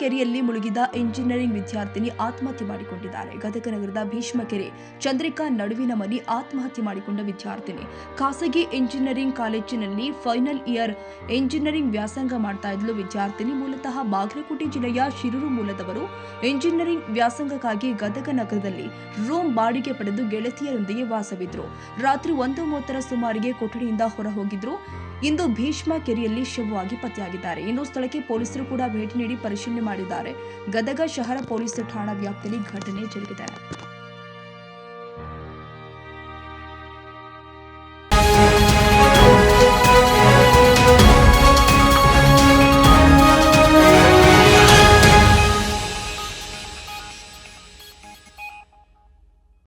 ಕೆರೆಯಲ್ಲಿ ಮುಳುಗಿದ ಇಂಜಿನಿಯರಿಂಗ್ ವಿದ್ಯಾರ್ಥಿನಿ ಆತ್ಮಹತ್ಯೆ ಮಾಡಿಕೊಂಡಿದ್ದಾರೆ. ಗದಗ ನಗರದ ಭೀಷ್ಮಕೆರೆ ಚಂದ್ರಿಕಾ ನಡುವಿನ ಮನಿ ಆತ್ಮಹತ್ಯೆ ಮಾಡಿಕೊಂಡ ವಿದ್ಯಾರ್ಥಿನಿ ಖಾಸಗಿ ಇಂಜಿನಿಯರಿಂಗ್ ಕಾಲೇಜಿನಲ್ಲಿ ಫೈನಲ್ ಇಯರ್ ಇಂಜಿನಿಯರಿಂಗ್ ವ್ಯಾಸಂಗ ಮಾಡ್ತಾ ಇದ್ಲು. ವಿದ್ಯಾರ್ಥಿನಿ ಮೂಲತಃ ಬಾಗಲಕೋಟೆ ಜಿಲ್ಲೆಯ ಶಿರೂರು ಮೂಲದವರು. ಇಂಜಿನಿಯರಿಂಗ್ ವ್ಯಾಸಂಗಕ್ಕಾಗಿ ಗದಗ ನಗರದಲ್ಲಿ ರೂಮ್ ಬಾಡಿಗೆ ಪಡೆದು ಗೆಳತಿಯರೊಂದಿಗೆ ವಾಸವಿದ್ರು. ರಾತ್ರಿ 1:30 ಸುಮಾರಿಗೆ ಕೊಠಡಿಯಿಂದ ಹೊರ ಹೋಗಿದ್ರು. ಇಂದು ಭೀಷ್ಮ ಕೆರೆಯಲ್ಲಿ ಶವವಾಗಿ ಪತ್ತೆಯಾಗಿದ್ದಾರೆ. ಇನ್ನು ಸ್ಥಳಕ್ಕೆ ಪೊಲೀಸರು ಕೂಡ ಭೇಟಿ ನೀಡಿ ಪರಿಶೀಲನೆ ಮಾಡಿದ್ದಾರೆ. ಗದಗ ಶಹರ ಪೊಲೀಸ್ ಠಾಣಾ ವ್ಯಾಪ್ತಿಯಲ್ಲಿ ಘಟನೆ ಜರುಗಿದೆ.